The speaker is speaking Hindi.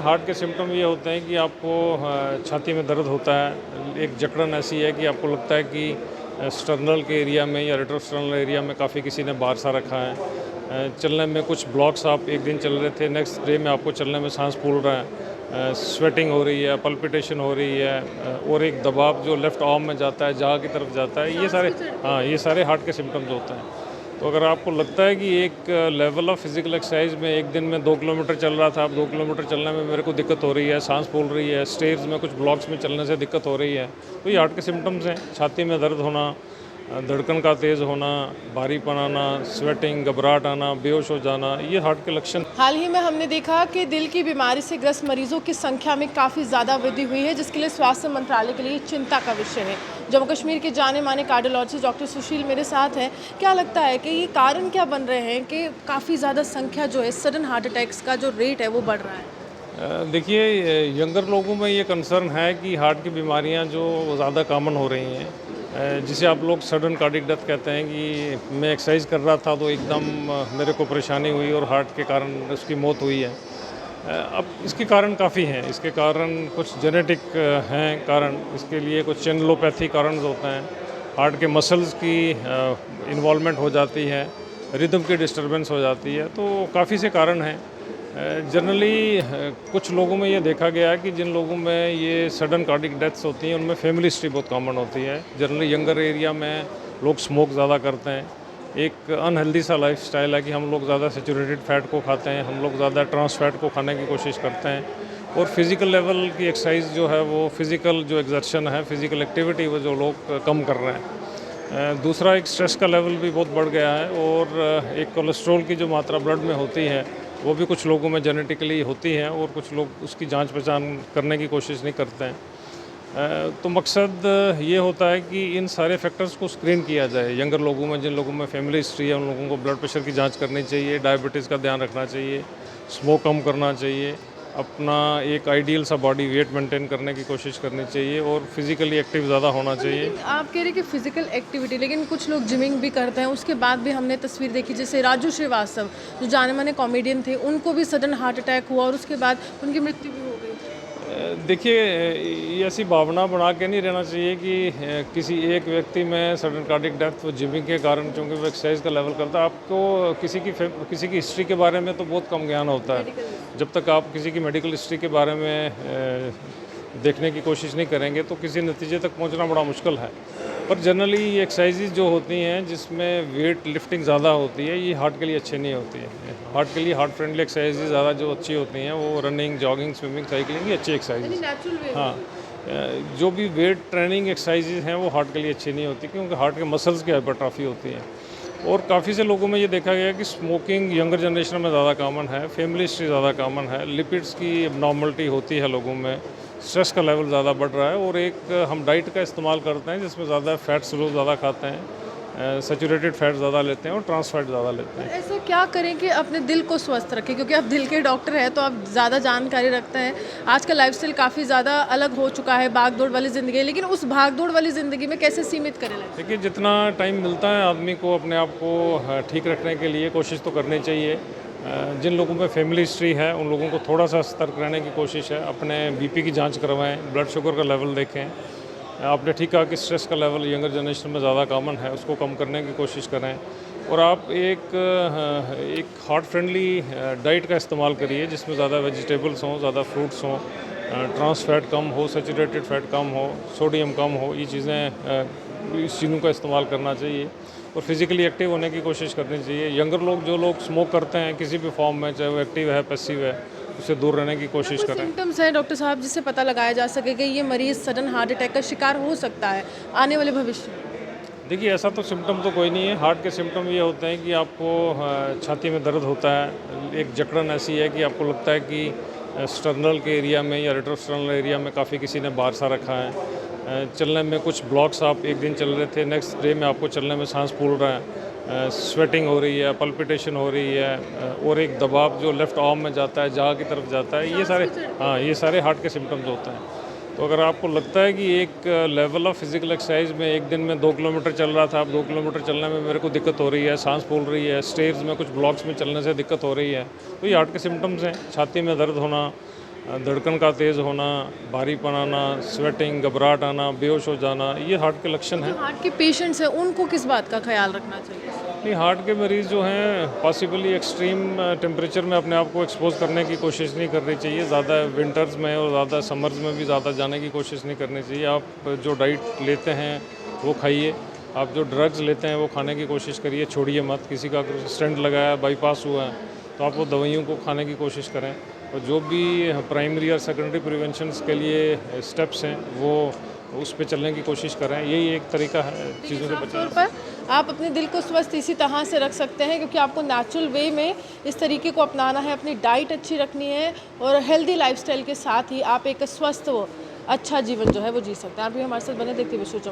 हार्ट के सिम्टम ये होते हैं कि आपको छाती में दर्द होता है, एक जकड़न ऐसी है कि आपको लगता है कि स्टर्नल के एरिया में या रेट्रोस्टर्नल एरिया में काफ़ी किसी ने बार सा रखा है। चलने में कुछ ब्लॉक्स आप एक दिन चल रहे थे, नेक्स्ट डे में आपको चलने में सांस फूल रहा है, स्वेटिंग हो रही है, पल्पिटेशन हो रही है, और एक दबाव जो लेफ़्ट आर्म में जाता है, जाँघ की तरफ जाता है, ये सारे हार्ट के सिम्टम्स होते हैं। तो अगर आपको लगता है कि एक लेवल ऑफ फिजिकल एक्सरसाइज में एक दिन में 2 किलोमीटर चल रहा था, अब 2 किलोमीटर चलने में मेरे को दिक्कत हो रही है, सांस फूल रही है, स्टेयर्स में कुछ ब्लॉक्स में चलने से दिक्कत हो रही है, तो ये हार्ट के सिम्टम्स हैं। छाती में दर्द होना, धड़कन का तेज़ होना, भारीपन आना, स्वेटिंग, घबराहट आना, बेहोश हो जाना, ये हार्ट के लक्षण। हाल ही में हमने देखा कि दिल की बीमारी से ग्रस्त मरीजों की संख्या में काफ़ी ज़्यादा वृद्धि हुई है, जिसके लिए स्वास्थ्य मंत्रालय के लिए चिंता का विषय है। जम्मू कश्मीर के जाने माने कार्डियोलॉजिस्ट डॉक्टर सुशील मेरे साथ हैं। क्या लगता है कि ये कारण क्या बन रहे हैं कि काफ़ी ज़्यादा संख्या जो है सडन हार्ट अटैक्स का जो रेट है वो बढ़ रहा है? देखिए, यंगर लोगों में ये कंसर्न है कि हार्ट की बीमारियां जो ज़्यादा कॉमन हो रही हैं, जिसे आप लोग सडन कार्डिक डेथ कहते हैं कि मैं एक्सरसाइज कर रहा था तो एकदम मेरे को परेशानी हुई और हार्ट के कारण उसकी मौत हुई है। अब इसके कारण काफ़ी हैं, इसके कारण कुछ जेनेटिक हैं कारण, इसके लिए कुछ चैनलोपैथी कारण होते हैं, हार्ट के मसल्स की इन्वॉल्वमेंट हो जाती है, रिदम की डिस्टरबेंस हो जाती है, तो काफ़ी से कारण हैं। जनरली कुछ लोगों में ये देखा गया है कि जिन लोगों में ये सडन कार्डिक डेथ्स होती हैं उनमें फैमिली हिस्ट्री बहुत कॉमन होती है। जनरली यंगर एरिया में लोग स्मोक ज़्यादा करते हैं, एक अनहेल्दी सा लाइफस्टाइल है कि हम लोग ज़्यादा सैचुरेटेड फैट को खाते हैं, हम लोग ज़्यादा ट्रांस फैट को खाने की कोशिश करते हैं, और फिज़िकल लेवल की एक्सरसाइज जो है वो फिज़िकल जो एक्सर्शन है, फिज़िकल एक्टिविटी वो जो लोग कम कर रहे हैं। दूसरा, एक स्ट्रेस का लेवल भी बहुत बढ़ गया है, और एक कोलेस्ट्रॉल की जो मात्रा ब्लड में होती है वो भी कुछ लोगों में जेनेटिकली होती है, और कुछ लोग उसकी जांच पहचान करने की कोशिश नहीं करते हैं। तो मकसद ये होता है कि इन सारे फैक्टर्स को स्क्रीन किया जाए। यंगर लोगों में, जिन लोगों में फैमिली हिस्ट्री है, उन लोगों को ब्लड प्रेशर की जांच करनी चाहिए, डायबिटीज़ का ध्यान रखना चाहिए, स्मोक कम करना चाहिए, अपना एक आइडियल सा बॉडी वेट मेंटेन करने की कोशिश करनी चाहिए, और फिज़िकली एक्टिव ज़्यादा होना चाहिए। लेकिन आप कह रहे हैं कि फिजिकल एक्टिविटी, लेकिन कुछ लोग जिमिंग भी करते हैं, उसके बाद भी हमने तस्वीर देखी जैसे राजू श्रीवास्तव जो जाने माने कॉमेडियन थे, उनको भी सडन हार्ट अटैक हुआ और उसके बाद उनकी मृत्यु भी हो गई। देखिए, ये ऐसी भावना बना के नहीं रहना चाहिए कि किसी एक व्यक्ति में सडन कार्डिक डेथ वो जिमिंग के कारण, चूँकि वो एक्सरसाइज का लेवल करता है। आपको किसी की हिस्ट्री के बारे में तो बहुत कम ज्ञान होता है। जब तक आप किसी की मेडिकल हिस्ट्री के बारे में देखने की कोशिश नहीं करेंगे तो किसी नतीजे तक पहुंचना बड़ा मुश्किल है। पर जनरली ये एक्सरसाइजेज जो होती हैं जिसमें वेट लिफ्टिंग ज़्यादा होती है, ये हार्ट के लिए अच्छी नहीं होती है। हार्ट के लिए हार्ट फ्रेंडली एक्सरसाइजेज ज़्यादा जो अच्छी होती हैं वो रनिंग, जॉगिंग, स्विमिंग, साइकिलिंग, ये अच्छी एक्सरसाइज। Natural way. हाँ, जो भी वेट ट्रेनिंग एक्सरसाइजेज हैं वो हार्ट के लिए अच्छी नहीं होती, क्योंकि हार्ट के मसल्स की हाइपरट्रॉफी होती है। और काफ़ी से लोगों में ये देखा गया कि स्मोकिंग यंगर जनरेशन में ज़्यादा कॉमन है, फैमिली हिस्ट्री ज़्यादा कॉमन है, लिपिड्स की एबनॉर्मलिटी होती है लोगों में, स्ट्रेस का लेवल ज़्यादा बढ़ रहा है, और एक हम डाइट का इस्तेमाल करते हैं जिसमें ज़्यादा फैट्स लोग ज़्यादा खाते हैं, सैचुरेटेड फैट ज़्यादा लेते हैं और ट्रांस फैट ज़्यादा लेते हैं। ऐसा क्या करें कि अपने दिल को स्वस्थ रखें, क्योंकि आप दिल के डॉक्टर हैं तो आप ज़्यादा जानकारी रखते हैं। आज का लाइफस्टाइल काफ़ी ज़्यादा अलग हो चुका है, भाग दौड़ वाली ज़िंदगी है, लेकिन उस भाग दौड़ वाली ज़िंदगी में कैसे सीमित करें लाइफ? देखिए, जितना टाइम मिलता है आदमी को अपने आप को ठीक रखने के लिए कोशिश तो करनी चाहिए। जिन लोगों में फैमिली हिस्ट्री है उन लोगों को थोड़ा सा सतर्क रहने की कोशिश है, अपने बीपी की जांच करवाएं, ब्लड शुगर का लेवल देखें। आपने ठीक कहा कि स्ट्रेस का लेवल यंगर जनरेशन में ज़्यादा कॉमन है, उसको कम करने की कोशिश करें, और आप एक हार्ट फ्रेंडली डाइट का इस्तेमाल करिए जिसमें ज़्यादा वेजिटेबल्स हों, ज़्यादा फ्रूट्स हों, ट्रांस फैट कम हो, सैचुरेटेड फैट कम हो, सोडियम कम हो, ये चीज़ें, इस चीज़ों का इस्तेमाल करना चाहिए, और फिज़िकली एक्टिव होने की कोशिश करनी चाहिए। यंगर लोग, जो लोग स्मोक करते हैं किसी भी फॉर्म में, चाहे वो एक्टिव है, पैसिव है, उससे दूर रहने की कोशिश करें। सिम्टम्स हैं डॉक्टर साहब जिससे पता लगाया जा सके कि ये मरीज़ सडन हार्ट अटैक का शिकार हो सकता है आने वाले भविष्य में? देखिए, ऐसा तो सिम्टम तो कोई नहीं है। हार्ट के सिम्टम ये होते हैं कि आपको छाती में दर्द होता है, एक जकड़न ऐसी है कि आपको लगता है कि स्टर्नल के एरिया में या रेट्रोस्टर्नल एरिया में काफ़ी किसी ने बार सा रखा है, चलने में कुछ ब्लॉक्स आप एक दिन चल रहे थे, नेक्स्ट डे में आपको चलने में सांस फूल रहा है, स्वेटिंग हो रही है, पल्पिटेशन हो रही है, और एक दबाव जो लेफ़्ट आर्म में जाता है, जाँघ की तरफ जाता है, ये सारे हार्ट के सिम्टम्स होते हैं। तो अगर आपको लगता है कि एक लेवल ऑफ फिजिकल एक्सरसाइज में एक दिन में 2 किलोमीटर चल रहा था, अब 2 किलोमीटर चलने में मेरे को दिक्कत हो रही है, सांस फूल रही है, स्टेयर्स में कुछ ब्लॉक्स में चलने से दिक्कत हो रही है, तो ये हार्ट के सिम्टम्स हैं। छाती में दर्द होना, धड़कन का तेज़ होना, भारीपन आना, स्वेटिंग, घबराहट आना, बेहोश हो जाना, ये हार्ट के लक्षण हैं। जो हार्ट के पेशेंट्स हैं उनको किस बात का ख्याल रखना चाहिए? नहीं, हार्ट के मरीज़ जो हैं पॉसिबली एक्सट्रीम टेम्परेचर में अपने आप को एक्सपोज करने की कोशिश नहीं करनी चाहिए। ज़्यादा विंटर्स में और ज़्यादा समर्स में भी ज़्यादा जाने की कोशिश नहीं करनी चाहिए। आप जो डाइट लेते हैं वो खाइए, आप जो ड्रग्स लेते हैं वो खाने की कोशिश करिए, छोड़िए मत। किसी का स्टेंट लगाया, बाईपास हुआ है तो आप वो दवाइयों को खाने की कोशिश करें, और जो भी प्राइमरी और सेकेंडरी प्रिवेंशंस के लिए स्टेप्स हैं वो उस पे चलने की कोशिश करें। यही एक तरीका है चीज़ों से साफ बचने तौर पर आप अपने दिल को स्वस्थ इसी तरह से रख सकते हैं, क्योंकि आपको नेचुरल वे में इस तरीके को अपनाना है, अपनी डाइट अच्छी रखनी है और हेल्दी लाइफस्टाइल के साथ ही आप एक स्वस्थ अच्छा जीवन जो है वो जी सकते हैं। आप भी हमारे साथ बने, देखते हुए सोचा।